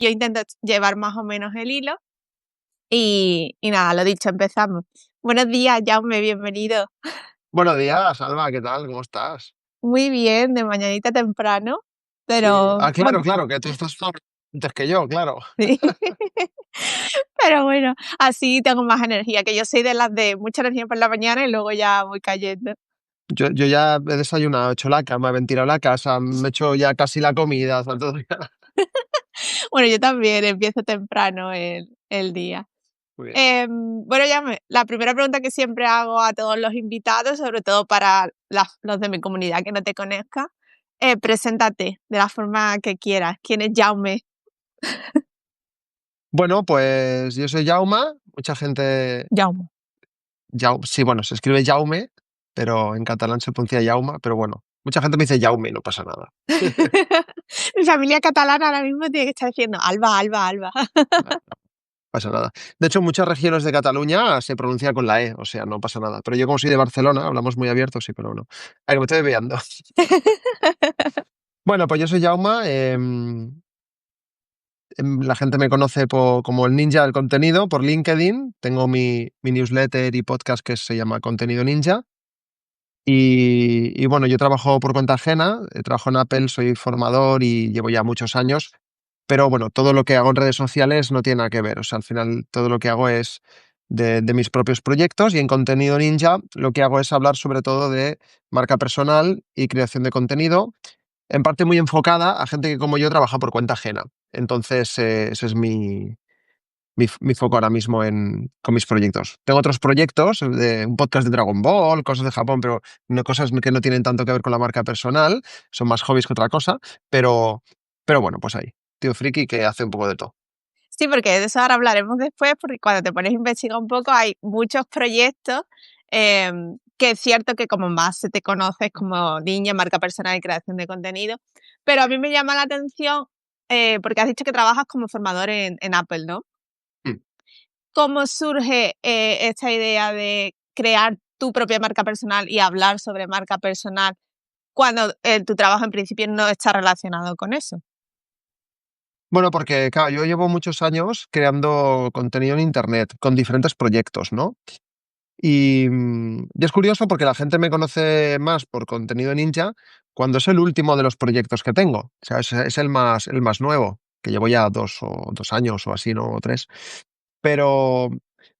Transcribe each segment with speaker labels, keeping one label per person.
Speaker 1: yo intento llevar más o menos el hilo. Y nada, lo dicho, empezamos. Buenos días, Jaume, bienvenido.
Speaker 2: Buenos días, Alba, ¿qué tal? ¿Cómo estás?
Speaker 1: Muy bien, de mañanita temprano,
Speaker 2: Sí.
Speaker 1: pero
Speaker 2: Claro,
Speaker 1: bueno,
Speaker 2: claro, que tú estás antes que yo, claro.
Speaker 1: sí. Pero bueno, así tengo más energía, que yo soy de las de mucha energía por la mañana y luego ya voy cayendo.
Speaker 2: Yo ya he desayunado, he hecho la cama, he ventilado la casa, me he hecho ya casi la comida, o sea, todo ya.
Speaker 1: Bueno, yo también empiezo temprano el día.
Speaker 2: Muy bien.
Speaker 1: Bueno, la primera pregunta que siempre hago a todos los invitados, sobre todo para los de mi comunidad que no te conozcan, preséntate de la forma que quieras. ¿Quién es Jaume?
Speaker 2: Bueno, pues yo soy Jauma, mucha gente,
Speaker 1: Jaume.
Speaker 2: sí, bueno, se escribe Jaume, pero en catalán se pronuncia Jauma, pero bueno, mucha gente me dice Jaume y no pasa nada.
Speaker 1: Mi familia catalana ahora mismo tiene que estar diciendo Alba, Alba, Alba.
Speaker 2: Pasa nada. De hecho, en muchas regiones de Cataluña se pronuncia con la E, o sea, no pasa nada. Pero yo como soy de Barcelona, hablamos muy abierto, sí, pero bueno. A ver, me estoy desviando. Bueno, pues yo soy Jauma. La gente me conoce como el ninja del contenido por LinkedIn. Tengo mi newsletter y podcast que se llama Contenido Ninja. Y bueno, yo trabajo por cuenta ajena, trabajo en Apple, soy formador y llevo ya muchos años. Pero bueno, todo lo que hago en redes sociales no tiene nada que ver. O sea, al final todo lo que hago es de mis propios proyectos y en Contenido Ninja lo que hago es hablar sobre todo de marca personal y creación de contenido, en parte muy enfocada a gente que como yo trabaja por cuenta ajena. Entonces, ese es mi foco ahora mismo con mis proyectos. Tengo otros proyectos, de un podcast de Dragon Ball, cosas de Japón, pero no, cosas que no tienen tanto que ver con la marca personal, son más hobbies que otra cosa, pero bueno, pues ahí, tío friki que hace un poco de todo.
Speaker 1: Sí, porque de eso ahora hablaremos después, porque cuando te pones a investigar un poco hay muchos proyectos que es cierto que como más se te conoces como niña, marca personal y creación de contenido, pero a mí me llama la atención porque has dicho que trabajas como formador en Apple, ¿no?
Speaker 2: Mm.
Speaker 1: ¿Cómo surge esta idea de crear tu propia marca personal y hablar sobre marca personal cuando tu trabajo en principio no está relacionado con eso?
Speaker 2: Bueno, porque claro, yo llevo muchos años creando contenido en Internet con diferentes proyectos, ¿no? Y es curioso porque la gente me conoce más por Contenido Ninja cuando es el último de los proyectos que tengo. O sea, es el más nuevo, que llevo ya 2 años o así, ¿no? O 3. Pero,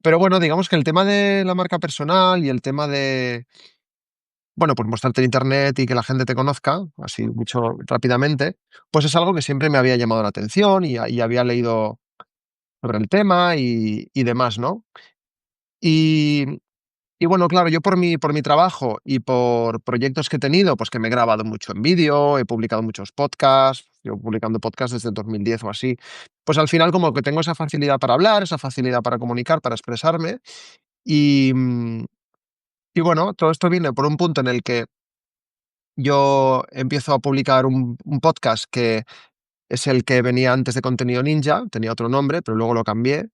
Speaker 2: pero bueno, digamos que el tema de la marca personal y el tema de, bueno, pues mostrarte en Internet y que la gente te conozca, así mucho rápidamente, pues es algo que siempre me había llamado la atención y había leído sobre el tema y demás, ¿no? Y, y bueno, claro, yo por mi trabajo y por proyectos que he tenido, pues que me he grabado mucho en vídeo, he publicado muchos podcasts, llevo publicando podcasts desde 2010 o así, pues al final como que tengo esa facilidad para hablar, esa facilidad para comunicar, para expresarme y, mm, y bueno, todo esto viene por un punto en el que yo empiezo a publicar un podcast que es el que venía antes de Contenido Ninja, tenía otro nombre, pero luego lo cambié.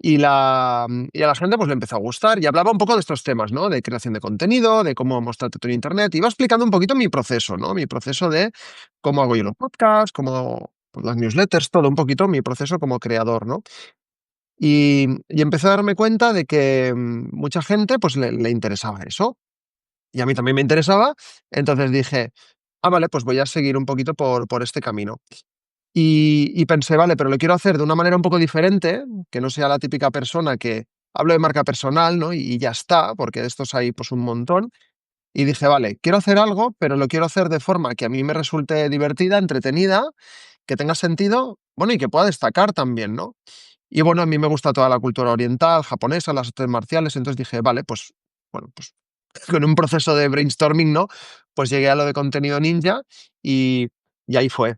Speaker 2: Y a la gente pues le empezó a gustar y hablaba un poco de estos temas, ¿no? De creación de contenido, de cómo mostrarte tú en Internet. Iba explicando un poquito mi proceso, ¿no? Mi proceso de cómo hago yo los podcasts, cómo pues, las newsletters, todo un poquito mi proceso como creador, ¿no? Y empecé a darme cuenta de que mucha gente pues le interesaba eso. Y a mí también me interesaba. Entonces dije, vale, pues voy a seguir un poquito por este camino. Y pensé, vale, pero lo quiero hacer de una manera un poco diferente, que no sea la típica persona que hablo de marca personal, ¿no? Y ya está, porque de estos hay pues un montón. Y dije, vale, quiero hacer algo, pero lo quiero hacer de forma que a mí me resulte divertida, entretenida, que tenga sentido, bueno, y que pueda destacar también, ¿no? Y bueno, a mí me gusta toda la cultura oriental, japonesa, las artes marciales, entonces dije, vale, pues, bueno, pues con un proceso de brainstorming, ¿no? Pues llegué a lo de Contenido Ninja y ahí fue.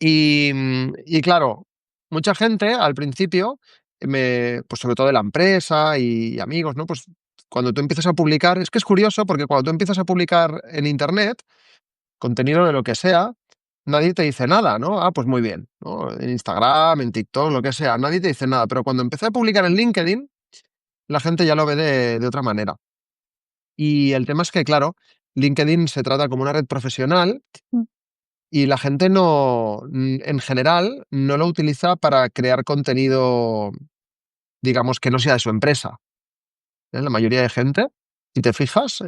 Speaker 2: Y claro, mucha gente al principio, pues sobre todo de la empresa y amigos, ¿no? Pues cuando tú empiezas a publicar, es que es curioso porque cuando tú empiezas a publicar en Internet, contenido de lo que sea, nadie te dice nada, ¿no? Pues muy bien, ¿no? En Instagram, en TikTok, lo que sea, nadie te dice nada. Pero cuando empecé a publicar en LinkedIn, la gente ya lo ve de otra manera. Y el tema es que, claro, LinkedIn se trata como una red profesional y la gente no, en general, no lo utiliza para crear contenido, digamos, que no sea de su empresa. La mayoría de gente, si te fijas,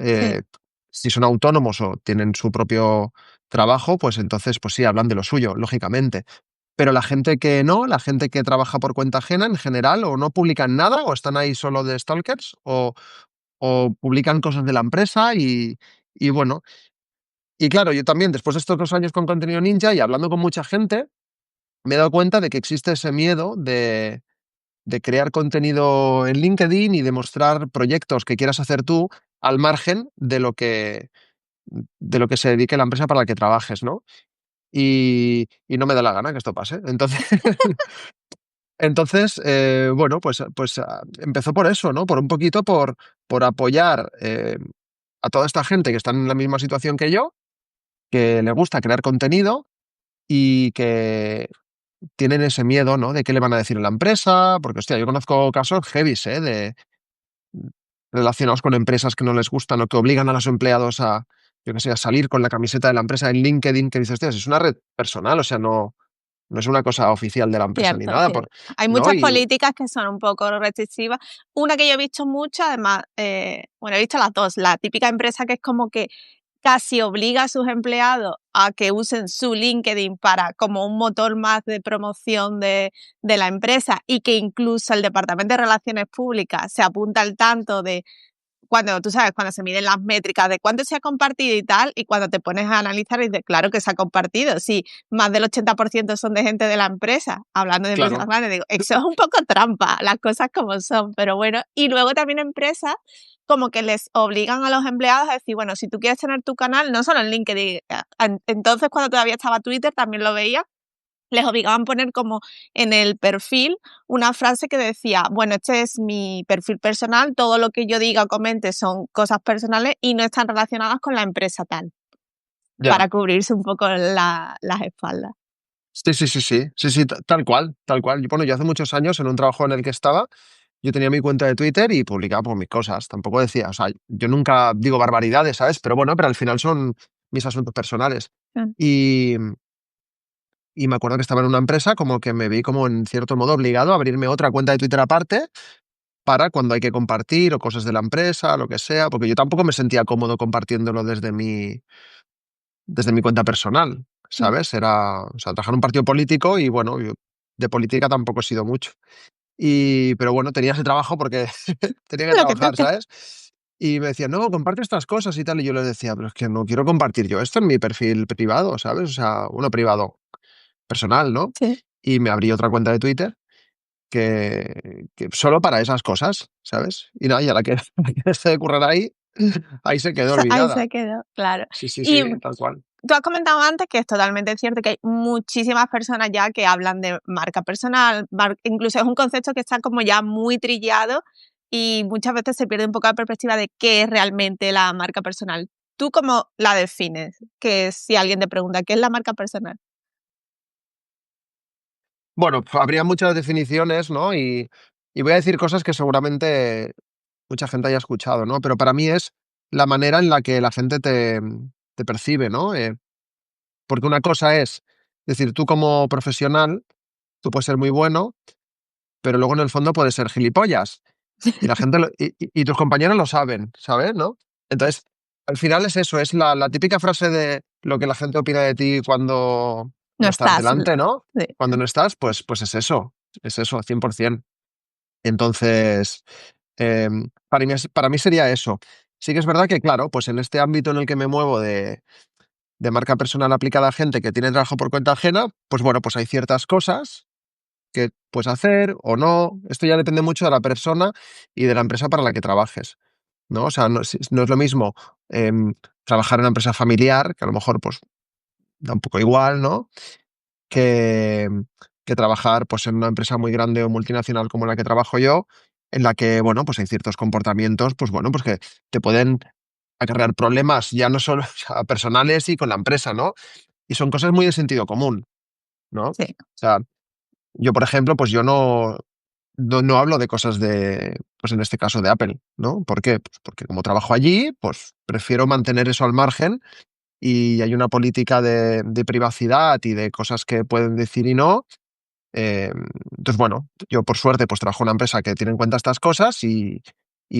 Speaker 1: Sí,
Speaker 2: si son autónomos o tienen su propio trabajo, pues entonces, pues sí, hablan de lo suyo, lógicamente. Pero la gente que no, la gente que trabaja por cuenta ajena en general, o no publican nada, o están ahí solo de stalkers, o publican cosas de la empresa y bueno. Y claro, yo también, después de estos 2 años con Contenido Ninja y hablando con mucha gente, me he dado cuenta de que existe ese miedo de crear contenido en LinkedIn y de mostrar proyectos que quieras hacer tú al margen de lo que se dedique la empresa para la que trabajes, ¿no? Y no me da la gana que esto pase. Entonces, bueno, pues empezó por eso, ¿no? Por un poquito por apoyar a toda esta gente que está en la misma situación que yo, que le gusta crear contenido y que tienen ese miedo, ¿no? De qué le van a decir en la empresa, porque, hostia, yo conozco casos heavies, ¿eh? Relacionados con empresas que no les gustan o que obligan a los empleados a, yo qué sé, a salir con la camiseta de la empresa en LinkedIn, que dices, hostias, es una red personal, o sea, no es una cosa oficial de la empresa ni
Speaker 1: cierto,
Speaker 2: nada,
Speaker 1: cierto. Hay
Speaker 2: ¿no?
Speaker 1: muchas
Speaker 2: Y
Speaker 1: políticas que son un poco restrictivas. Una que yo he visto mucho, además, bueno, he visto las dos. La típica empresa que es como que casi obliga a sus empleados a que usen su LinkedIn para como un motor más de promoción de la empresa y que incluso el Departamento de Relaciones Públicas se apunta al tanto de cuando, tú sabes, cuando se miden las métricas de cuánto se ha compartido y tal, y cuando te pones a analizar y dices, claro que se ha compartido, sí, más del 80% son de gente de la empresa, hablando de empresas
Speaker 2: claro,
Speaker 1: grandes, digo, eso es un poco trampa, las cosas como son, pero bueno, y luego también empresas como que les obligan a los empleados a decir, bueno, si tú quieres tener tu canal, no solo en LinkedIn, entonces cuando todavía estaba Twitter también lo veía, les obligaban a poner como en el perfil una frase que decía, bueno, este es mi perfil personal, todo lo que yo diga o comente son cosas personales y no están relacionadas con la empresa tal,
Speaker 2: ya.
Speaker 1: para cubrirse un poco las espaldas.
Speaker 2: Sí, sí, sí, sí, sí, sí, tal cual, tal cual. Bueno, yo hace muchos años en un trabajo en el que estaba, yo tenía mi cuenta de Twitter y publicaba pues, mis cosas. Tampoco decía, o sea, yo nunca digo barbaridades, ¿sabes? Pero bueno, pero al final son mis asuntos personales.
Speaker 1: Mm.
Speaker 2: Y, y me acuerdo que estaba en una empresa como que me vi como en cierto modo obligado a abrirme otra cuenta de Twitter aparte para cuando hay que compartir o cosas de la empresa, lo que sea, porque yo tampoco me sentía cómodo compartiéndolo desde mi cuenta personal,
Speaker 1: Mm.
Speaker 2: ¿sabes? Era, o sea, trabajar en un partido político y bueno, yo de política tampoco he sido mucho. Pero bueno, tenía ese trabajo porque tenía que
Speaker 1: Lo que
Speaker 2: trabajar,
Speaker 1: toca.
Speaker 2: ¿sabes? Y me decían, no, comparte estas cosas y tal. Y yo les decía, pero es que no quiero compartir yo esto en mi perfil privado, ¿sabes? O sea, uno privado, personal, ¿no?
Speaker 1: Sí.
Speaker 2: Y me abrí otra cuenta de Twitter que solo para esas cosas, ¿sabes? Y nada, y a la que, a la que dejé de currar ahí, ahí se quedó
Speaker 1: Ahí
Speaker 2: olvidada.
Speaker 1: se quedó, claro.
Speaker 2: Sí, sí,
Speaker 1: Y
Speaker 2: sí, tal cual.
Speaker 1: tú has comentado antes que es totalmente cierto que hay muchísimas personas ya que hablan de marca personal, incluso es un concepto que está como ya muy trillado y muchas veces se pierde un poco la perspectiva de qué es realmente la marca personal. ¿Tú cómo la defines? Que si alguien te pregunta, ¿qué es la marca personal?
Speaker 2: Bueno, habría muchas definiciones, ¿no? Y voy a decir cosas que seguramente mucha gente haya escuchado, ¿no? Pero para mí es la manera en la que la gente te percibe, ¿no? Porque una cosa es decir, tú como profesional, tú puedes ser muy bueno, pero luego en el fondo puedes ser gilipollas. Y la gente y tus compañeros lo saben, ¿sabes? ¿No? Entonces, al final es eso, es la típica frase de lo que la gente opina de ti cuando
Speaker 1: No
Speaker 2: no estás
Speaker 1: estás.
Speaker 2: delante, ¿no?
Speaker 1: Sí,
Speaker 2: Cuando no estás, pues es eso, 100%. Entonces, para mí sería eso. Sí que es verdad que, claro, pues en este ámbito en el que me muevo de marca personal aplicada a gente que tiene trabajo por cuenta ajena, pues bueno, pues hay ciertas cosas que puedes hacer o no. Esto ya depende mucho de la persona y de la empresa para la que trabajes, ¿no? O sea, no es lo mismo trabajar en una empresa familiar, que a lo mejor pues da un poco igual, ¿no? Que, que trabajar pues, en una empresa muy grande o multinacional como la que trabajo yo, en la que, bueno, pues hay ciertos comportamientos, pues bueno, pues que te pueden acarrear problemas ya no solo o sea, personales y con la empresa, ¿no? Y son cosas muy de sentido común, ¿no? O
Speaker 1: sí.
Speaker 2: sea, yo, por ejemplo, pues yo no hablo de cosas de, pues en este caso de Apple, ¿no? ¿Por qué? Pues porque como trabajo allí, pues prefiero mantener eso al margen y hay una política de privacidad y de cosas que pueden decir y no. Entonces, bueno, yo por suerte pues trabajo en una empresa que tiene en cuenta estas cosas y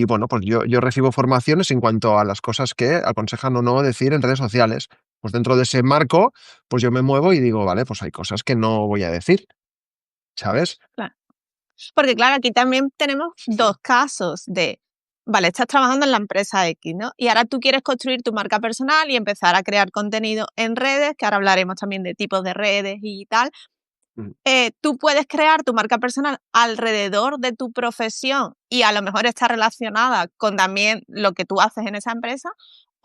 Speaker 2: bueno, pues yo recibo formaciones en cuanto a las cosas que aconsejan o no decir en redes sociales. Pues dentro de ese marco, pues yo me muevo y digo, vale, pues hay cosas que no voy a decir, ¿sabes?
Speaker 1: Claro. Porque claro, aquí también tenemos dos casos de, vale, estás trabajando en la empresa X, ¿no? Y ahora tú quieres construir tu marca personal y empezar a crear contenido en redes, que ahora hablaremos también de tipos de redes y tal.
Speaker 2: Mm.
Speaker 1: Tú puedes crear tu marca personal alrededor de tu profesión y a lo mejor está relacionada con también lo que tú haces en esa empresa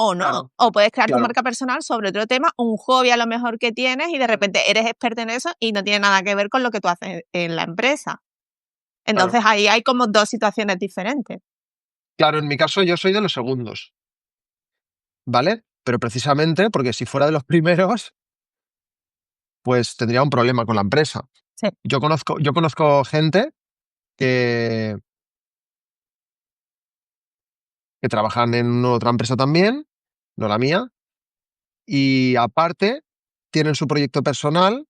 Speaker 1: o no.
Speaker 2: Claro,
Speaker 1: O puedes crear tu
Speaker 2: claro,
Speaker 1: marca personal sobre otro tema, un hobby a lo mejor que tienes y de repente eres experto en eso y no tiene nada que ver con lo que tú haces en la empresa.
Speaker 2: claro.
Speaker 1: Entonces ahí hay como dos situaciones diferentes.
Speaker 2: Claro, en mi caso yo soy de los segundos, ¿vale? Pero precisamente porque si fuera de los primeros, pues tendría un problema con la empresa.
Speaker 1: Sí.
Speaker 2: Yo conozco gente que, que trabajan en otra empresa también, no la mía, y aparte tienen su proyecto personal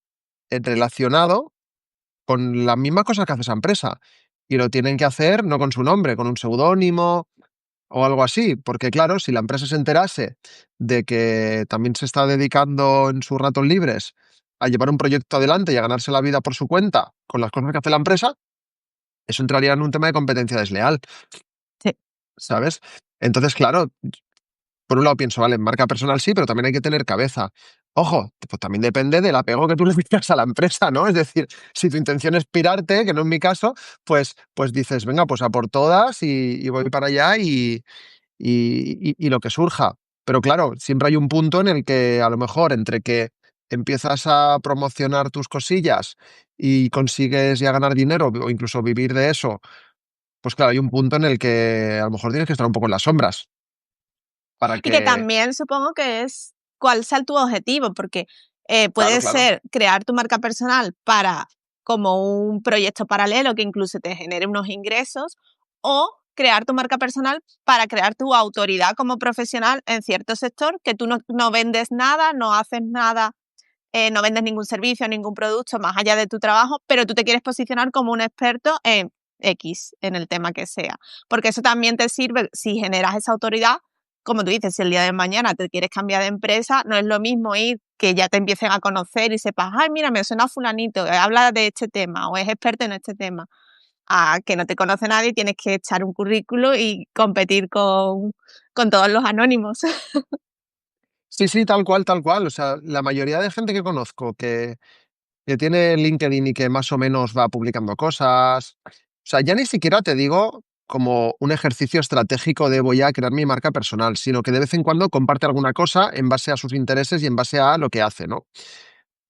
Speaker 2: relacionado con la misma cosa que hace esa empresa. Y lo tienen que hacer no con su nombre, con un seudónimo o algo así. Porque claro, si la empresa se enterase de que también se está dedicando en sus ratos libres a llevar un proyecto adelante y a ganarse la vida por su cuenta con las cosas que hace la empresa, eso entraría en un tema de competencia desleal,
Speaker 1: Sí.
Speaker 2: ¿sabes? Entonces, claro, por un lado pienso, vale, en marca personal sí, pero también hay que tener cabeza. Ojo, pues también depende del apego que tú le tengas a la empresa, ¿no? Es decir, si tu intención es pirarte, que no es mi caso, pues dices, venga, pues a por todas y voy para allá y lo que surja. Pero claro, siempre hay un punto en el que a lo mejor entre que empiezas a promocionar tus cosillas y consigues ya ganar dinero o incluso vivir de eso, pues claro, hay un punto en el que a lo mejor tienes que estar un poco en las sombras para
Speaker 1: Y que
Speaker 2: que...
Speaker 1: también supongo que es cuál sea tu objetivo, porque
Speaker 2: Claro,
Speaker 1: puede
Speaker 2: claro.
Speaker 1: ser crear tu marca personal para como un proyecto paralelo que incluso te genere unos ingresos o crear tu marca personal para crear tu autoridad como profesional en cierto sector, que tú no vendes nada, no haces nada, no vendes ningún servicio, ningún producto más allá de tu trabajo, pero tú te quieres posicionar como un experto en X, en el tema que sea. Porque eso también te sirve si generas esa autoridad. Como tú dices, si el día de mañana te quieres cambiar de empresa, no es lo mismo ir que ya te empiecen a conocer y sepas, ay, mira, me suena fulanito, habla de este tema o es experto en este tema, a que no te conoce nadie y tienes que echar un currículo y competir con todos los anónimos.
Speaker 2: Sí, sí, tal cual, tal cual. O sea, la mayoría de gente que conozco que tiene LinkedIn y que más o menos va publicando cosas. O sea, ya ni siquiera te digo como un ejercicio estratégico de voy a crear mi marca personal, sino que de vez en cuando comparte alguna cosa en base a sus intereses y en base a lo que hace, ¿no?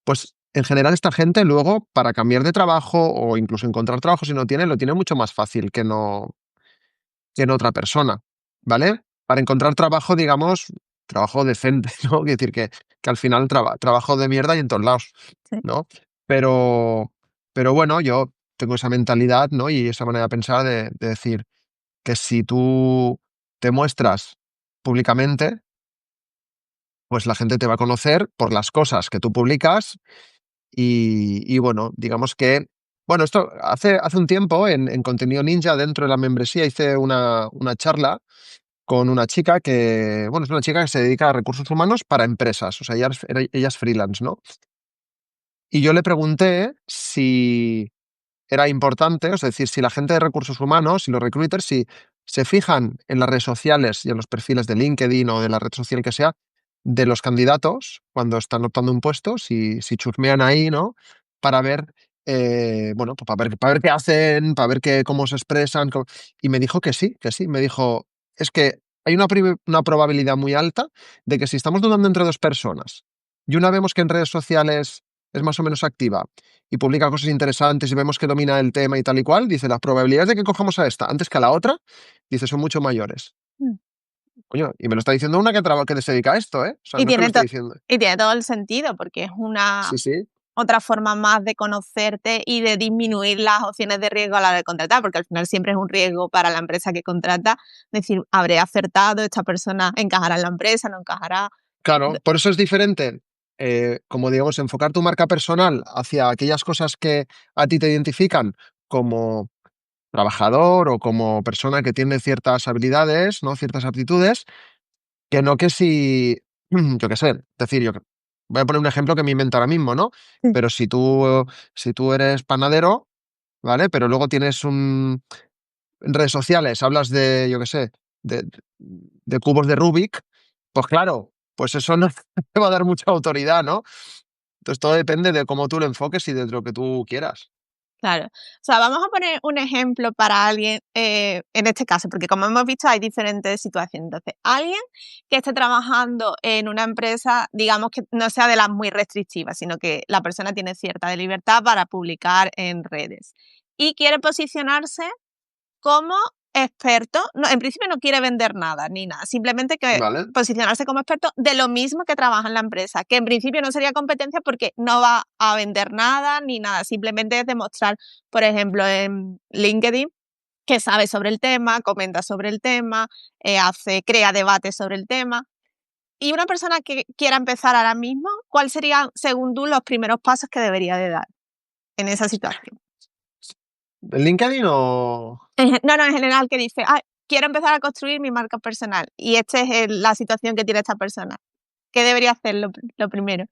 Speaker 2: Pues en general esta gente luego para cambiar de trabajo o incluso encontrar trabajo si no tiene, lo tiene mucho más fácil que en otra persona, ¿vale? Para encontrar trabajo, digamos, trabajo decente, ¿no? Quiere decir que al final trabajo de mierda y en todos lados,
Speaker 1: Sí.
Speaker 2: ¿no? Pero, pero bueno, yo tengo esa mentalidad, ¿no? Y esa manera de pensar de decir que si tú te muestras públicamente, pues la gente te va a conocer por las cosas que tú publicas y bueno, digamos que, bueno, esto hace un tiempo en Contenido Ninja, dentro de la membresía, hice una charla con una chica que, bueno, es una chica que se dedica a recursos humanos para empresas, o sea, ella es freelance, ¿no? Y yo le pregunté si era importante, es decir, si la gente de recursos humanos y los recruiters, si se fijan en las redes sociales y en los perfiles de LinkedIn o de la red social que sea, de los candidatos cuando están optando un puesto, si chusmean ahí, ¿no? Para ver, bueno, pues para ver qué hacen, para ver cómo se expresan. Y me dijo que sí, que sí. Me dijo, es que hay una probabilidad muy alta de que si estamos dudando entre dos personas y una vemos que en redes sociales es más o menos activa y publica cosas interesantes y vemos que domina el tema y tal y cual, dice, las probabilidades de que cojamos a esta antes que a la otra, dice, son mucho mayores.
Speaker 1: Mm.
Speaker 2: Coño, y me lo está diciendo una que se dedica a esto, ¿eh? O sea,
Speaker 1: Y
Speaker 2: no es que lo
Speaker 1: tiene,
Speaker 2: esté diciendo.
Speaker 1: y tiene todo el sentido, porque es una
Speaker 2: Sí, sí,
Speaker 1: otra forma más de conocerte y de disminuir las opciones de riesgo a la hora de contratar, porque al final siempre es un riesgo para la empresa que contrata, decir, habré acertado, esta persona encajará en la empresa, no encajará.
Speaker 2: Claro, por eso es diferente, como digamos, enfocar tu marca personal hacia aquellas cosas que a ti te identifican como trabajador o como persona que tiene ciertas habilidades, ¿no? Ciertas aptitudes, que no que si, yo qué sé, decir, voy a poner un ejemplo que me invento ahora mismo, ¿no?
Speaker 1: Sí.
Speaker 2: Pero si tú eres panadero, ¿vale? Pero luego tienes en redes sociales, hablas de, yo qué sé, de cubos de Rubik, pues claro, pues eso no te va a dar mucha autoridad, ¿no? Entonces todo depende de cómo tú lo enfoques y de lo que tú quieras.
Speaker 1: Claro. O sea, vamos a poner un ejemplo para alguien, en este caso, porque como hemos visto hay diferentes situaciones. Entonces, alguien que esté trabajando en una empresa, digamos que no sea de las muy restrictivas, sino que la persona tiene cierta de libertad para publicar en redes y quiere posicionarse como experto, no, en principio no quiere vender nada ni nada, simplemente que
Speaker 2: ¿Vale?
Speaker 1: posicionarse como experto de lo mismo que trabaja en la empresa, que en principio no sería competencia porque no va a vender nada ni nada, simplemente es demostrar, por ejemplo, en LinkedIn que sabe sobre el tema, comenta sobre el tema, crea debates sobre el tema. Y una persona que quiera empezar ahora mismo, ¿cuál serían, según tú, los primeros pasos que debería de dar en esa situación?
Speaker 2: ¿En LinkedIn o...?
Speaker 1: No, no, en general que dice, quiero empezar a construir mi marca personal y esta es la situación que tiene esta persona. ¿Qué debería hacer lo primero?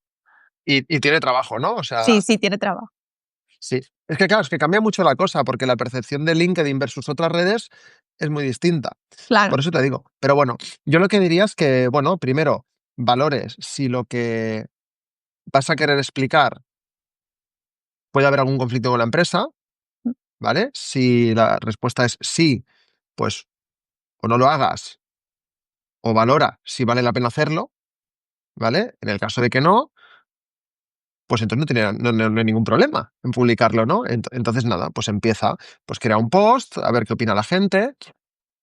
Speaker 2: Y tiene trabajo, ¿no? O
Speaker 1: Sí,
Speaker 2: sea,
Speaker 1: sí, tiene trabajo.
Speaker 2: sí. Es que claro, es que cambia mucho la cosa, porque la percepción de LinkedIn versus otras redes es muy distinta.
Speaker 1: Claro.
Speaker 2: Por eso te digo. Pero bueno, yo lo que diría es que, bueno, primero, valores si lo que vas a querer explicar puede haber algún conflicto con la empresa,
Speaker 1: Mm,
Speaker 2: ¿vale? Si la respuesta es sí, pues o no lo hagas, o valora si vale la pena hacerlo, ¿vale? En el caso de que no, pues entonces no hay ningún problema en publicarlo, ¿no? Entonces nada, pues empieza, pues crea un post, a ver qué opina la gente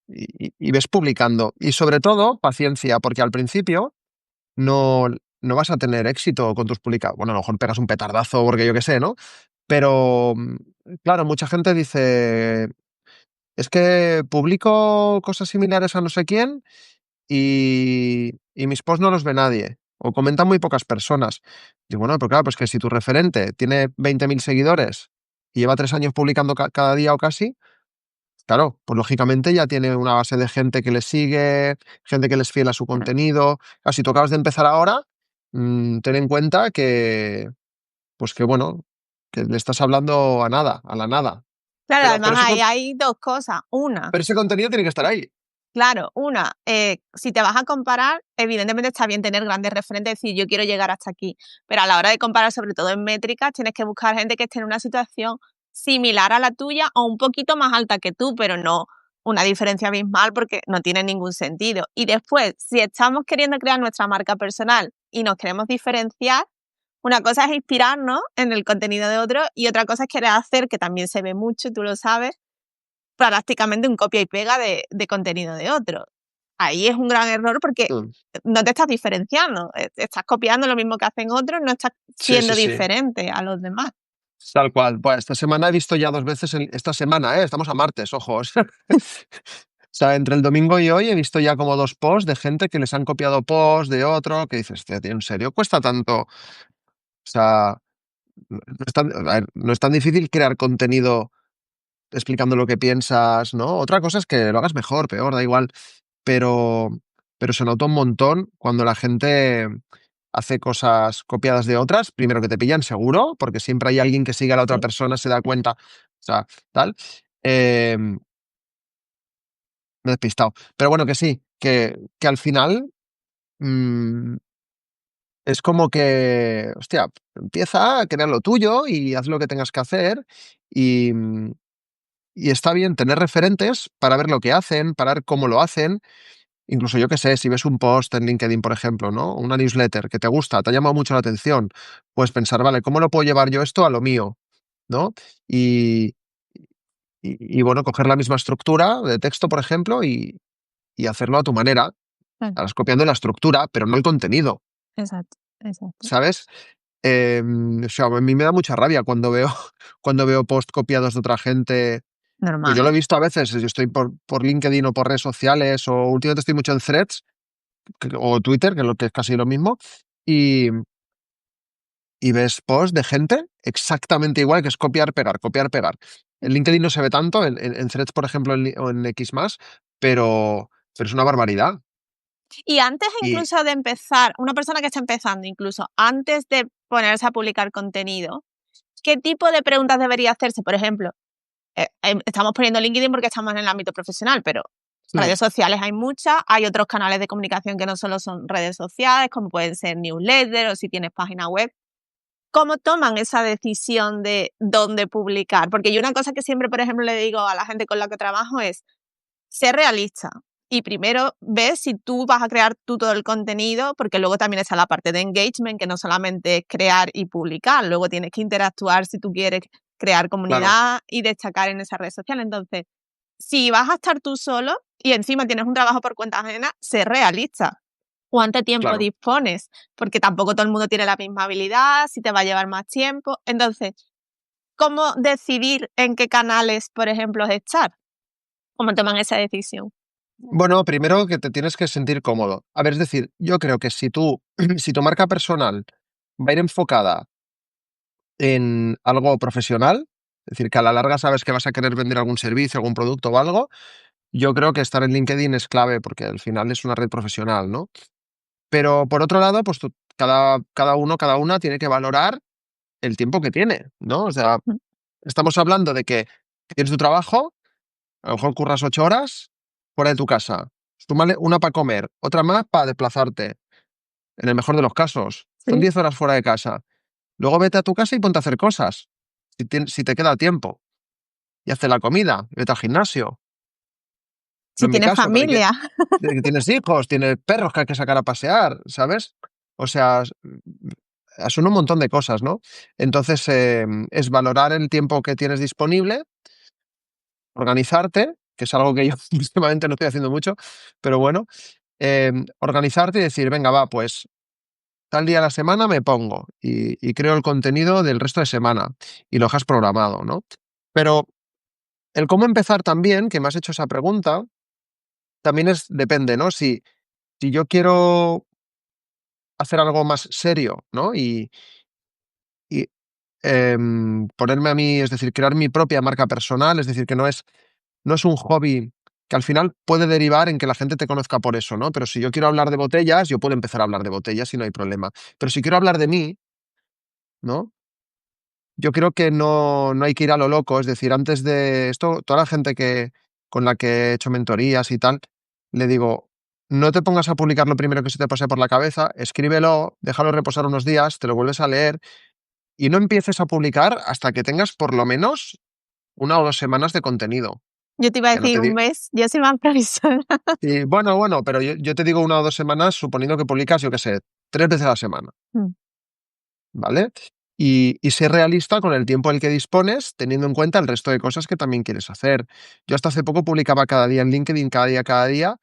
Speaker 2: y ves publicando. Y sobre todo, paciencia, porque al principio no vas a tener éxito con tus publicaciones. Bueno, a lo mejor pegas un petardazo porque yo qué sé, ¿no? Pero, claro, mucha gente dice, es que publico cosas similares a no sé quién y mis posts no los ve nadie, o comentan muy pocas personas. Digo, bueno, pero claro, pues que si tu referente tiene 20.000 seguidores y lleva 3 años publicando cada día o casi, claro, pues lógicamente ya tiene una base de gente que le sigue, gente que les fiel a su
Speaker 1: claro.
Speaker 2: contenido. Claro, si tú acabas de empezar ahora, ten en cuenta que, pues que bueno, que le estás hablando a nada, a la nada.
Speaker 1: Claro,
Speaker 2: Pero,
Speaker 1: además
Speaker 2: pero ese,
Speaker 1: ahí
Speaker 2: con-
Speaker 1: hay dos cosas. Una,
Speaker 2: pero ese contenido tiene que estar ahí.
Speaker 1: claro, si te vas a comparar, evidentemente está bien tener grandes referentes, decir, yo quiero llegar hasta aquí, pero a la hora de comparar, sobre todo en métricas, tienes que buscar gente que esté en una situación similar a la tuya o un poquito más alta que tú, pero no una diferencia abismal porque no tiene ningún sentido. Y después, si estamos queriendo crear nuestra marca personal y nos queremos diferenciar, una cosa es inspirarnos en el contenido de otro y otra cosa es querer hacer, que también se ve mucho, tú lo sabes, prácticamente un copia y pega de contenido de otro. Ahí es un gran error porque
Speaker 2: Mm.
Speaker 1: no te estás diferenciando, estás copiando lo mismo que hacen otros, no estás
Speaker 2: Sí,
Speaker 1: siendo
Speaker 2: sí, sí.
Speaker 1: diferente a los demás.
Speaker 2: Tal cual. Pues esta semana he visto ya 2 veces, esta semana, estamos a martes, ojos. O sea, entre el domingo y hoy he visto ya como 2 posts de gente que les han copiado posts de otro, que dices, "Hostia, tío, ¿en serio cuesta tanto? O sea, no es tan difícil crear contenido explicando lo que piensas, ¿no? Otra cosa es que lo hagas mejor, peor, da igual, pero, pero se nota un montón cuando la gente hace cosas copiadas de otras, primero que te pillan seguro, porque siempre hay alguien que sigue a la otra
Speaker 1: Sí,
Speaker 2: persona, se da cuenta, o sea, tal. Eh, Me he despistado. Pero bueno, que sí, que al final mm, es como que, hostia, empieza a crear lo tuyo y haz lo que tengas que hacer y, y está bien tener referentes para ver lo que hacen, para ver cómo lo hacen. Incluso yo qué sé, si ves un post en LinkedIn, por ejemplo, ¿no? Una newsletter que te gusta, te ha llamado mucho la atención, puedes pensar, vale, ¿cómo lo puedo llevar yo esto a lo mío? ¿No? Y, bueno, coger la misma estructura de texto, por ejemplo, y hacerlo a tu manera.
Speaker 1: claro,
Speaker 2: Estarás copiando la estructura, pero no el contenido,
Speaker 1: exacto, exacto.
Speaker 2: ¿sabes? O sea, a mí me da mucha rabia cuando veo, cuando veo post copiados de otra gente. Pues yo
Speaker 1: Normal.
Speaker 2: lo he visto a veces, yo estoy por LinkedIn o por redes sociales, o últimamente estoy mucho en Threads, o Twitter, que es lo que es casi lo mismo, y, y ves posts de gente exactamente igual, que es copiar, pegar, copiar, pegar. En LinkedIn no se ve tanto, en Threads, por ejemplo, o en X+, pero es una barbaridad.
Speaker 1: Y antes
Speaker 2: Y
Speaker 1: incluso de empezar, una persona que está empezando, incluso antes de ponerse a publicar contenido, ¿qué tipo de preguntas debería hacerse? Por ejemplo, estamos poniendo LinkedIn porque estamos en el ámbito profesional, pero
Speaker 2: mm,
Speaker 1: redes sociales hay muchas, hay otros canales de comunicación que no solo son redes sociales, como pueden ser newsletters o si tienes página web. ¿Cómo toman esa decisión de dónde publicar? Porque yo una cosa que siempre, por ejemplo, le digo a la gente con la que trabajo es, ser realista. Y primero ves si tú vas a crear tú todo el contenido, porque luego también está la parte de engagement, que no solamente es crear y publicar, luego tienes que interactuar si tú quieres crear
Speaker 2: claro,
Speaker 1: comunidad y destacar en esa red social. Entonces, si vas a estar tú solo y encima tienes un trabajo por cuenta ajena, sé realista. ¿Cuánto tiempo
Speaker 2: claro.
Speaker 1: dispones? Porque tampoco todo el mundo tiene la misma habilidad, si te va a llevar más tiempo. Entonces, ¿cómo decidir en qué canales, por ejemplo, estar? ¿Cómo toman esa decisión?
Speaker 2: Bueno, primero que te tienes que sentir cómodo. A ver, es decir, yo creo que si tú, si tu marca personal va a ir enfocada en algo profesional, es decir, que a la larga sabes que vas a querer vender algún servicio, algún producto o algo, yo creo que estar en LinkedIn es clave porque al final es una red profesional, ¿no? Pero por otro lado, pues cada uno, cada una tiene que valorar el tiempo que tiene, ¿no? O sea,
Speaker 1: Mm,
Speaker 2: estamos hablando de que tienes tu trabajo, a lo mejor curras 8 horas fuera de tu casa. Súmale una para comer, otra más para desplazarte, en el mejor de los casos. Son
Speaker 1: sí.
Speaker 2: 10 horas fuera de casa. Luego vete a tu casa y ponte a hacer cosas, si te queda tiempo. Y hazte la comida, vete al gimnasio. No
Speaker 1: Si
Speaker 2: en mi
Speaker 1: tienes
Speaker 2: caso, pero
Speaker 1: familia.
Speaker 2: que tienes hijos, tienes perros que hay que sacar a pasear, ¿sabes? O sea, son un montón de cosas, ¿no? Entonces, es valorar el tiempo que tienes disponible, organizarte, que es algo que yo últimamente no estoy haciendo mucho, pero bueno, organizarte y decir, venga, va, pues tal día a la semana me pongo y creo el contenido del resto de semana y lo dejas programado, ¿no? Pero el cómo empezar también, que me has hecho esa pregunta, también depende, ¿no? Si yo quiero hacer algo más serio, ¿no? Y ponerme a mí, es decir, crear mi propia marca personal, es decir, que no es un hobby que al final puede derivar en que la gente te conozca por eso, ¿no? Pero si yo quiero hablar de botellas, yo puedo empezar a hablar de botellas y no hay problema. Pero si quiero hablar de mí, ¿no? Yo creo que no hay que ir a lo loco, es decir, antes de esto, toda la gente con la que he hecho mentorías y tal, le digo, no te pongas a publicar lo primero que se te pase por la cabeza, escríbelo, déjalo reposar unos días, te lo vuelves a leer y no empieces a publicar hasta que tengas por lo menos 1 o 2 semanas de contenido.
Speaker 1: Yo te iba a
Speaker 2: Que no
Speaker 1: decir
Speaker 2: te
Speaker 1: un
Speaker 2: di-
Speaker 1: mes, yo soy más provisora.
Speaker 2: y bueno, pero yo te digo 1 o 2 semanas suponiendo que publicas, yo qué sé, 3 veces a la semana.
Speaker 1: Mm,
Speaker 2: ¿Vale? Y ser realista con el tiempo del que dispones, teniendo en cuenta el resto de cosas que también quieres hacer. Yo hasta hace poco publicaba cada día en LinkedIn, cada día,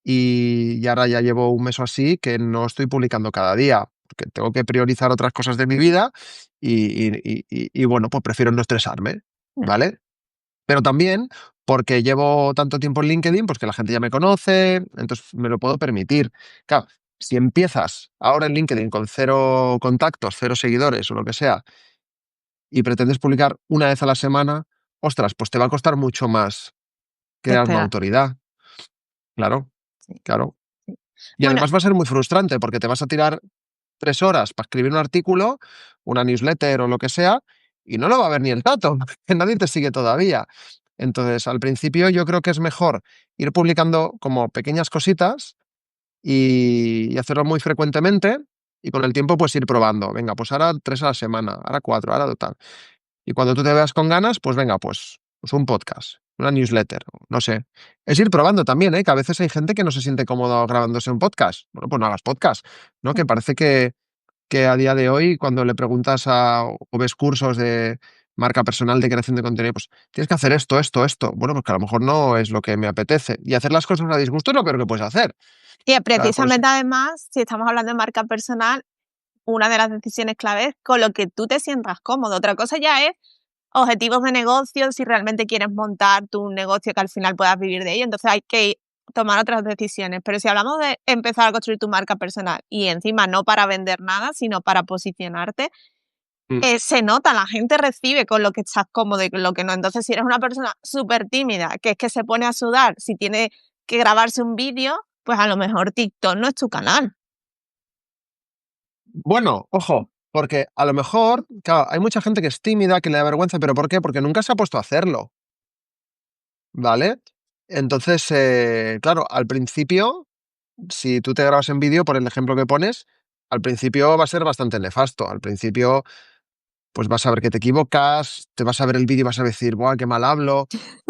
Speaker 2: y ahora ya llevo un mes o así que no estoy publicando cada día, porque tengo que priorizar otras cosas de mi vida y bueno, pues prefiero no estresarme,
Speaker 1: mm,
Speaker 2: ¿vale? Pero también porque llevo tanto tiempo en LinkedIn, pues que la gente ya me conoce, entonces me lo puedo permitir. Claro, si empiezas ahora en LinkedIn con 0 contactos, 0 seguidores o lo que sea, y pretendes publicar 1 vez a la semana, ostras, pues te va a costar mucho más crear una
Speaker 1: despegar.
Speaker 2: autoridad. Claro,
Speaker 1: Sí,
Speaker 2: claro.
Speaker 1: sí.
Speaker 2: Y
Speaker 1: Bueno,
Speaker 2: además va a ser muy frustrante porque te vas a tirar 3 horas para escribir un artículo, una newsletter o lo que sea, y no lo va a ver ni el tato, que nadie te sigue todavía. Entonces, al principio yo creo que es mejor ir publicando como pequeñas cositas y hacerlo muy frecuentemente y con el tiempo pues ir probando. Venga, pues ahora 3 a la semana, ahora 4, ahora tal. Y cuando tú te veas con ganas, pues venga, pues un podcast, una newsletter, no sé. Es ir probando también, ¿eh? Que a veces hay gente que no se siente cómodo grabándose un podcast. Bueno, pues no hagas podcast, ¿no? Que parece que a día de hoy, cuando le preguntas o ves cursos de marca personal de creación de contenido, pues tienes que hacer esto, esto, esto. Bueno, pues que a lo mejor no es lo que me apetece. Y hacer las cosas a disgusto es lo peor que puedes hacer.
Speaker 1: y
Speaker 2: O sea, por eso.
Speaker 1: precisamente además, si estamos hablando de marca personal, una de las decisiones clave es con lo que tú te sientas cómodo. Otra cosa ya es objetivos de negocio, si realmente quieres montar tu negocio que al final puedas vivir de ello. Entonces hay que tomar otras decisiones. Pero si hablamos de empezar a construir tu marca personal y encima no para vender nada, sino para posicionarte,
Speaker 2: Mm.
Speaker 1: se nota, la gente recibe con lo que estás cómodo y con lo que no. Entonces, si eres una persona súper tímida, que es que se pone a sudar, si tiene que grabarse un vídeo, pues a lo mejor TikTok no es tu canal.
Speaker 2: Bueno, ojo, porque a lo mejor, claro, hay mucha gente que es tímida, que le da vergüenza, pero ¿por qué? Porque nunca se ha puesto a hacerlo, ¿vale? Entonces, claro, al principio, si tú te grabas en vídeo, por el ejemplo que pones, al principio va a ser bastante nefasto. Al principio, pues vas a ver que te equivocas, te vas a ver el vídeo y vas a decir, ¡buah, qué mal hablo!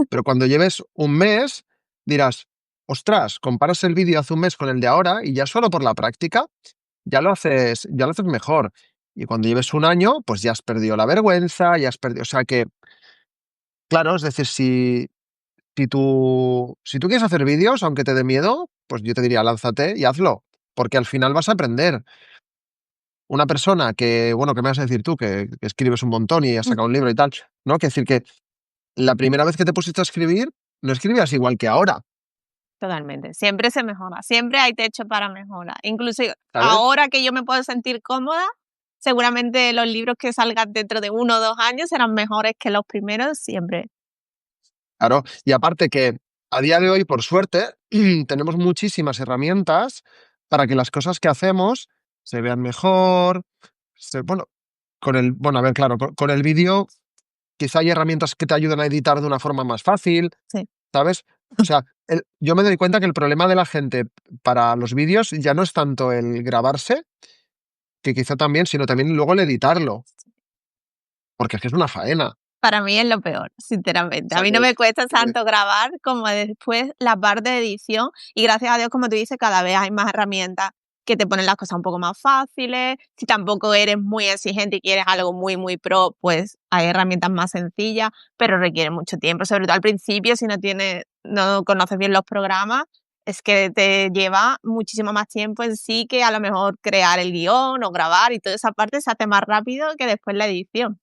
Speaker 2: Pero cuando lleves un mes, dirás, ostras, comparas el vídeo hace un mes con el de ahora y ya solo por la práctica ya lo haces mejor. Y cuando lleves un año, pues ya has perdido la vergüenza, ya has perdido. O sea que, claro, es decir, si tú quieres hacer vídeos, aunque te dé miedo, pues yo te diría, lánzate y hazlo. Porque al final vas a aprender. Una persona que, bueno, ¿qué me vas a decir tú? Que escribes un montón y has
Speaker 1: Mm,
Speaker 2: sacado un libro y tal, ¿no? Que decir que la primera vez que te pusiste a escribir, no escribías igual que ahora,
Speaker 1: Totalmente, siempre se mejora, siempre hay techo para mejora. Incluso
Speaker 2: ¿sabes?
Speaker 1: ahora que yo me puedo sentir cómoda, seguramente los libros que salgan dentro de 1 o 2 años serán mejores que los primeros siempre.
Speaker 2: Claro. Y aparte que a día de hoy, por suerte, tenemos muchísimas herramientas para que las cosas que hacemos se vean mejor. Bueno, bueno, a ver, claro, con el vídeo quizá hay herramientas que te ayudan a editar de una forma más fácil,
Speaker 1: Sí.
Speaker 2: ¿sabes? O sea, yo me doy cuenta que el problema de la gente para los vídeos ya no es tanto el grabarse, que quizá también, sino también luego el editarlo, porque es que es una faena.
Speaker 1: Para mí es lo peor,
Speaker 2: O
Speaker 1: sinceramente. A
Speaker 2: sea,
Speaker 1: mí no me cuesta
Speaker 2: que-
Speaker 1: tanto grabar como después la parte de edición y gracias a Dios, como tú dices, cada vez hay más herramientas que te ponen las cosas un poco más fáciles. Si tampoco eres muy exigente y quieres algo muy, muy pro, pues hay herramientas más sencillas, pero requiere mucho tiempo, sobre todo al principio, si no conoces bien los programas, es que te lleva muchísimo más tiempo en sí que a lo mejor crear el guión o grabar y toda esa parte se hace más rápido que después la edición.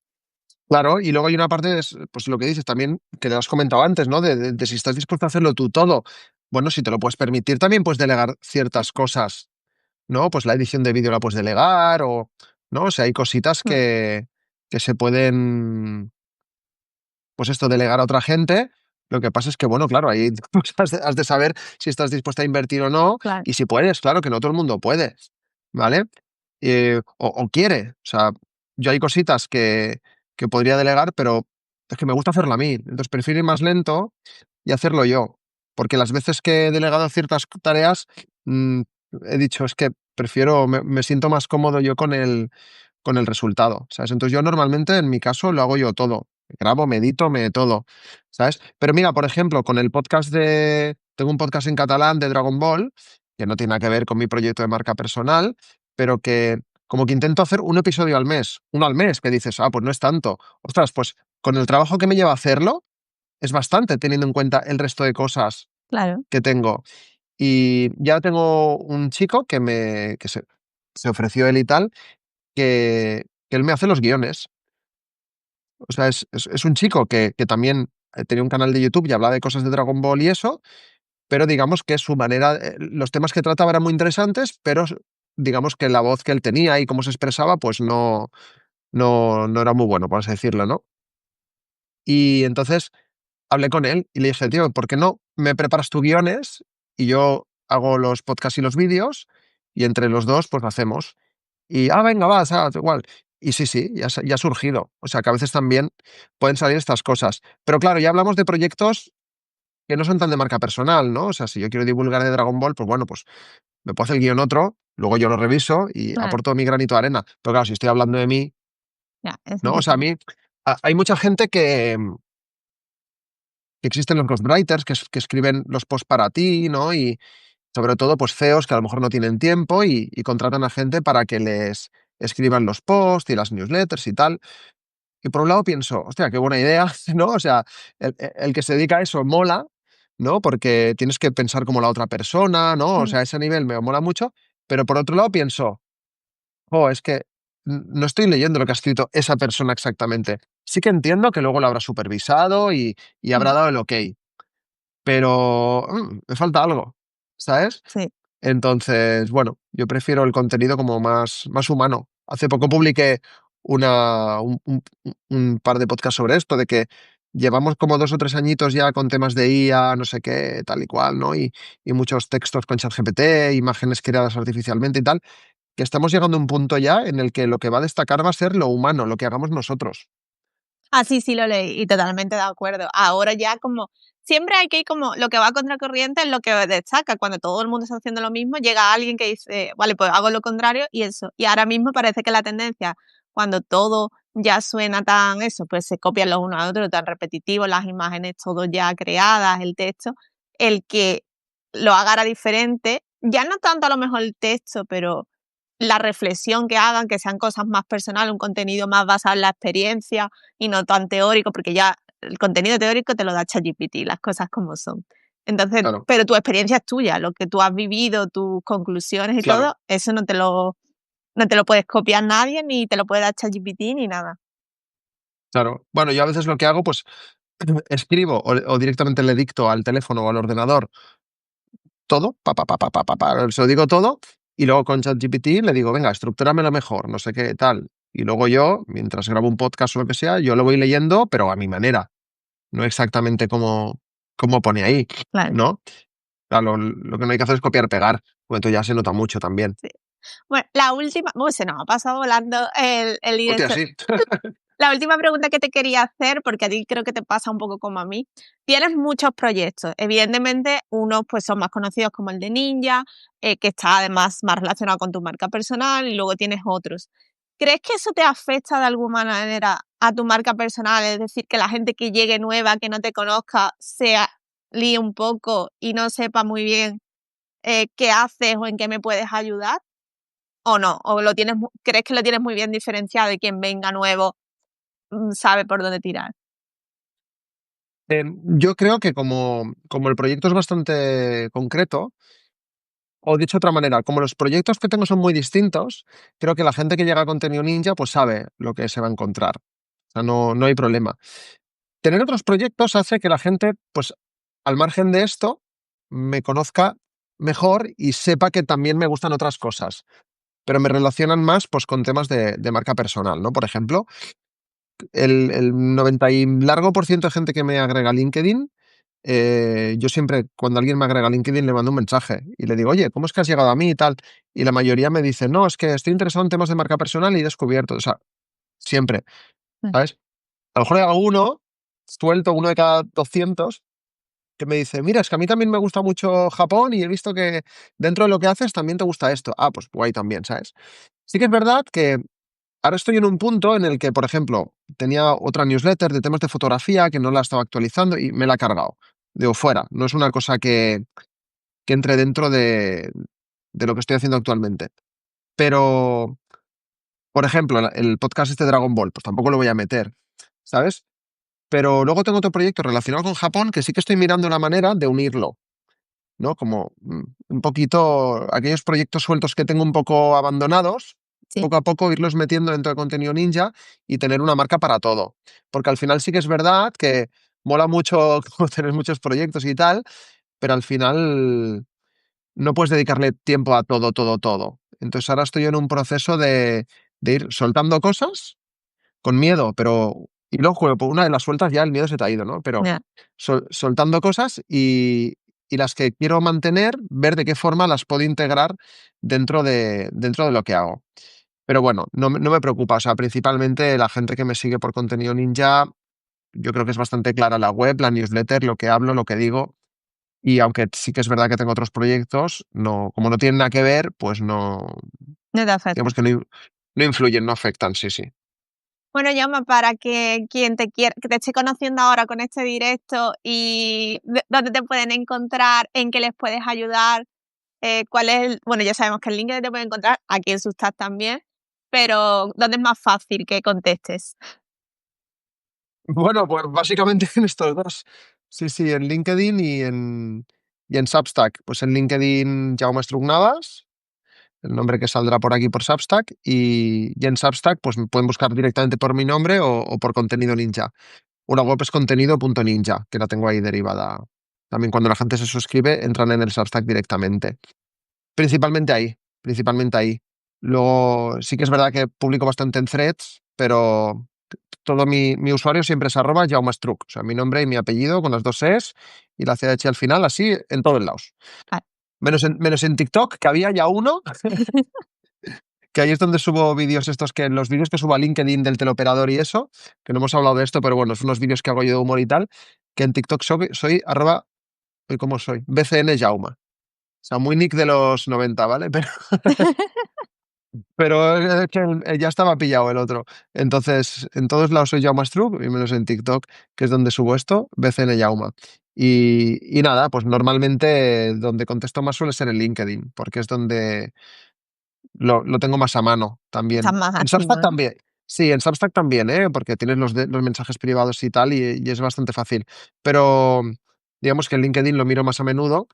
Speaker 2: Claro, y luego hay una parte, pues lo que dices también, que te lo has comentado antes, ¿no? De si estás dispuesto a hacerlo tú todo. Bueno, si te lo puedes permitir, también puedes delegar ciertas cosas, ¿no? Pues la edición de vídeo la puedes delegar o, ¿no? O sea, hay cositas
Speaker 1: Mm,
Speaker 2: que se pueden, pues esto, delegar a otra gente. Lo que pasa es que, bueno, claro, ahí pues, has de saber si estás dispuesta a invertir o no
Speaker 1: claro,
Speaker 2: y si puedes, claro, que no todo el mundo puede, ¿vale? O quiere. O sea, yo hay cositas que podría delegar, pero es que me gusta hacerlo a mí. Entonces prefiero ir más lento y hacerlo yo. Porque las veces que he delegado ciertas tareas, mm, he dicho, es que prefiero, me siento más cómodo yo con el resultado, ¿sabes? Entonces yo normalmente, en mi caso, lo hago yo todo. Grabo, me edito, me todo, ¿sabes? Pero mira, por ejemplo, con el podcast tengo un podcast en catalán de Dragon Ball, que no tiene nada que ver con mi proyecto de marca personal, pero que como que intento hacer un episodio al mes, uno al mes, que dices, ah, pues no es tanto. Ostras, pues con el trabajo que me lleva a hacerlo, es bastante teniendo en cuenta el resto de cosas
Speaker 1: claro.
Speaker 2: que tengo. Y ya tengo un chico que se ofreció él y tal, que él me hace los guiones. O sea, es un chico que también tenía un canal de YouTube y hablaba de cosas de Dragon Ball y eso, pero digamos que su manera, los temas que trataba eran muy interesantes, pero digamos que la voz que él tenía y cómo se expresaba, pues no era muy bueno, por así decirlo, ¿no? Y entonces hablé con él y le dije, tío, ¿por qué no me preparas tus guiones y yo hago los podcasts y los vídeos y entre los dos pues lo hacemos? Y, venga, va, o sea, igual. Y sí, sí, ya ha surgido. O sea, que a veces también pueden salir estas cosas. Pero claro, ya hablamos de proyectos que no son tan de marca personal, ¿no? O sea, si yo quiero divulgar de Dragon Ball, pues bueno, pues me puedo hacer el guión otro, luego yo lo reviso y
Speaker 1: Claro,
Speaker 2: aporto mi granito de arena. Pero claro, si estoy hablando de mí,
Speaker 1: ya, es
Speaker 2: ¿no? O sea, a
Speaker 1: diferente.
Speaker 2: mí, hay mucha gente que existen los ghostwriters que escriben los posts para ti, ¿no? Y sobre todo, pues CEOs que a lo mejor no tienen tiempo y contratan a gente para que les escriban los posts y las newsletters y tal. Y por un lado pienso, hostia, qué buena idea, ¿no? O sea, el que se dedica a eso mola, ¿no? Porque tienes que pensar como la otra persona, ¿no? O
Speaker 1: Mm,
Speaker 2: sea, ese nivel me mola mucho. Pero por otro lado pienso, oh, es que no estoy leyendo lo que ha escrito esa persona exactamente. Sí que entiendo que luego lo habrá supervisado y habrá
Speaker 1: mm.
Speaker 2: dado el ok. pero me falta algo, ¿sabes?
Speaker 1: Sí.
Speaker 2: Entonces, bueno, yo prefiero el contenido como más humano. Hace poco publiqué un par de podcasts sobre esto, de que llevamos como 2 o 3 añitos ya con temas de IA, no sé qué, tal y cual, ¿no? Y muchos textos con ChatGPT, imágenes creadas artificialmente y tal, que estamos llegando a un punto ya en el que lo que va a destacar va a ser lo humano, lo que hagamos nosotros.
Speaker 1: Ah, sí, sí lo leí y totalmente de acuerdo. Ahora ya como siempre hay que ir como lo que va a contracorriente es lo que destaca. Cuando todo el mundo está haciendo lo mismo, llega alguien que dice, vale, pues hago lo contrario y eso. Y ahora mismo parece que la tendencia, cuando todo ya suena tan eso, pues se copian los unos a otros, tan repetitivo, las imágenes todo ya creadas, el texto, el que lo haga ahora diferente, ya no tanto a lo mejor el texto, pero la reflexión que hagan, que sean cosas más personales, un contenido más basado en la experiencia y no tan teórico, porque ya el contenido teórico te lo da ChatGPT, las cosas como son. Entonces,
Speaker 2: Claro,
Speaker 1: pero tu experiencia es tuya, lo que tú has vivido, tus conclusiones y
Speaker 2: claro,
Speaker 1: todo, eso no te lo puedes copiar nadie, ni te lo puede dar ChatGPT ni nada.
Speaker 2: claro. Bueno, yo a veces lo que hago, pues escribo o directamente le dicto al teléfono o al ordenador todo, se lo digo todo, y luego con ChatGPT le digo, venga, estructúramelo mejor, no sé qué tal. Y luego yo, mientras grabo un podcast o lo que sea, yo lo voy leyendo, pero a mi manera, no exactamente como pone ahí,
Speaker 1: Claro,
Speaker 2: ¿no? Claro, lo que no hay que hacer es copiar, pegar, porque entonces ya se nota mucho también.
Speaker 1: sí. Bueno, la última, se nos ha pasado volando el
Speaker 2: Hostia,
Speaker 1: directo.
Speaker 2: sí.
Speaker 1: La última pregunta que te quería hacer, porque a ti creo que te pasa un poco como a mí, tienes muchos proyectos. Evidentemente, unos pues son más conocidos como el de Ninja, que está además más relacionado con tu marca personal, y luego tienes otros. ¿Crees que eso te afecta de alguna manera a tu marca personal? Es decir, que la gente que llegue nueva, que no te conozca, se líe un poco y no sepa muy bien qué haces o en qué me puedes ayudar, ¿o no? ¿O crees que lo tienes muy bien diferenciado y quien venga nuevo sabe por dónde tirar?
Speaker 2: Yo creo que como el proyecto es bastante concreto, o dicho de otra manera, como los proyectos que tengo son muy distintos, creo que la gente que llega a Contenido Ninja pues sabe lo que se va a encontrar. O sea, no hay problema. Tener otros proyectos hace que la gente, pues, al margen de esto, me conozca mejor y sepa que también me gustan otras cosas, pero me relacionan más, pues, con temas de marca personal, ¿no? Por ejemplo, el 90 y largo por ciento de gente que me agrega a LinkedIn, yo siempre, cuando alguien me agrega a LinkedIn, le mando un mensaje y le digo, oye, ¿cómo es que has llegado a mí y tal? Y la mayoría me dice, no, es que estoy interesado en temas de marca personal y he descubierto, o sea, siempre,
Speaker 1: Mm,
Speaker 2: ¿sabes? A lo mejor hay alguno, suelto uno de cada 200, que me dice, mira, es que a mí también me gusta mucho Japón y he visto que dentro de lo que haces también te gusta esto. Ah, pues guay también, ¿sabes? Sí que es verdad que ahora estoy en un punto en el que, por ejemplo, tenía otra newsletter de temas de fotografía que no la estaba actualizando y me la he cargado. Digo, fuera, no es una cosa que entre dentro de lo que estoy haciendo actualmente. Pero, por ejemplo, el podcast este de Dragon Ball, pues tampoco lo voy a meter, ¿sabes? Pero luego tengo otro proyecto relacionado con Japón que sí que estoy mirando la manera de unirlo, ¿no? Como un poquito aquellos proyectos sueltos que tengo un poco abandonados,
Speaker 1: sí,
Speaker 2: poco a poco irlos metiendo dentro de Contenido Ninja y tener una marca para todo. Porque al final sí que es verdad que mola mucho como tener muchos proyectos y tal, pero al final no puedes dedicarle tiempo a todo, todo, todo. Entonces ahora estoy en un proceso de ir soltando cosas con miedo, pero... Y luego, pues, una de las sueltas ya el miedo se te ha ido, ¿no? Pero
Speaker 1: ya.
Speaker 2: soltando cosas y las que quiero mantener, ver de qué forma las puedo integrar dentro de lo que hago. Pero bueno, no me preocupa. O sea, principalmente la gente que me sigue por Contenido Ninja, yo creo que es bastante clara la web, la newsletter, lo que hablo, lo que digo. Y aunque sí que es verdad que tengo otros proyectos, no, como no tienen nada que ver, pues no,
Speaker 1: No te afecta.
Speaker 2: digamos que no influyen, no afectan, sí, sí.
Speaker 1: Bueno, llama para que quien te quiera, que te esté conociendo ahora con este directo y dónde te pueden encontrar, en qué les puedes ayudar, cuál es bueno, ya sabemos que el link que te pueden encontrar, aquí en Substack también, pero ¿dónde es más fácil que contestes?
Speaker 2: Bueno, pues básicamente en estos dos. Sí, sí, en LinkedIn y en Substack. Pues en LinkedIn Jaume Estrugnavas, el nombre que saldrá por aquí por Substack, y en Substack pues me pueden buscar directamente por mi nombre o por Contenido Ninja. Una web es contenido.ninja, que la tengo ahí derivada También cuando la gente se suscribe, entran en el Substack directamente. Principalmente ahí, principalmente ahí. Luego, sí que es verdad que publico bastante en Threads, pero todo mi usuario siempre es @jaumestruc. O sea, mi nombre y mi apellido con las dos es y la CH al final, así en todos lados.
Speaker 1: Vale.
Speaker 2: Menos en TikTok, que había ya uno, que ahí es donde subo vídeos estos, que los vídeos que subo a LinkedIn del teleoperador y eso, que no hemos hablado de esto, pero bueno, son unos vídeos que hago yo de humor y tal, que en TikTok soy arroba, ¿cómo soy? BCN Jauma. O sea, muy nick de los 90, ¿vale? Pero es que ya estaba pillado el otro. Entonces, en todos lados soy Jaume Struck, y menos en TikTok, que es donde subo esto, BCN Jauma. Y nada, pues normalmente donde contesto más suele ser en LinkedIn, porque es donde lo tengo más a mano
Speaker 1: Estás
Speaker 2: también.
Speaker 1: más
Speaker 2: En Substack
Speaker 1: activo, ¿no?
Speaker 2: también. Sí, en Substack también, ¿eh? Porque tienes los mensajes privados y tal, y es bastante fácil. Pero digamos que en LinkedIn lo miro más a menudo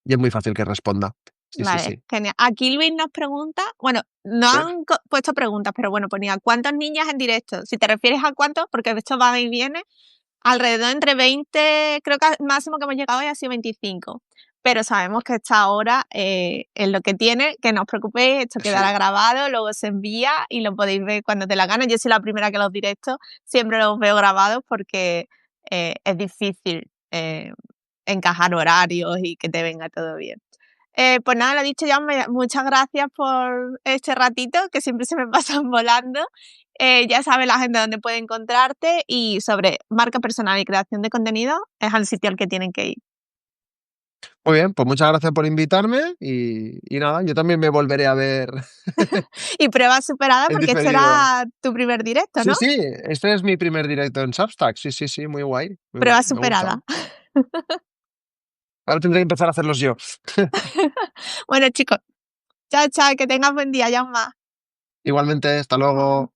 Speaker 2: y es muy fácil que responda. Sí, sí,
Speaker 1: Vale,
Speaker 2: sí.
Speaker 1: genial. Aquí Luis nos pregunta, bueno, no
Speaker 2: Sí,
Speaker 1: han puesto preguntas, pero bueno, ponía ¿cuántos niños en directo? Si te refieres a cuántos, porque de hecho va y viene, alrededor entre 20, creo que el máximo que hemos llegado hoy ha sido 25. Pero sabemos que esta hora es lo que tiene, que no os preocupéis, esto quedará
Speaker 2: sí.
Speaker 1: grabado, luego se envía y lo podéis ver cuando te la gana. Yo soy la primera que los directos siempre los veo grabados porque es difícil encajar horarios y que te venga todo bien. Pues nada, lo dicho ya, muchas gracias por este ratito, que siempre se me pasan volando. Ya sabes la gente donde puede encontrarte y sobre marca personal y creación de contenido es al sitio al que tienen que ir.
Speaker 2: Muy bien, pues muchas gracias por invitarme y nada, yo también me volveré a ver
Speaker 1: Y prueba superada
Speaker 2: en
Speaker 1: porque este
Speaker 2: diferido.
Speaker 1: era tu primer directo,
Speaker 2: Sí,
Speaker 1: ¿no?
Speaker 2: sí, este es mi primer directo en Substack. Sí, sí, sí, muy guay, muy guay,
Speaker 1: Prueba
Speaker 2: me ha gustado.
Speaker 1: superada.
Speaker 2: Ahora tendré que empezar a hacerlos yo.
Speaker 1: Bueno, chicos, chao, chao, que tengas buen día, ya más.
Speaker 2: Igualmente, hasta luego.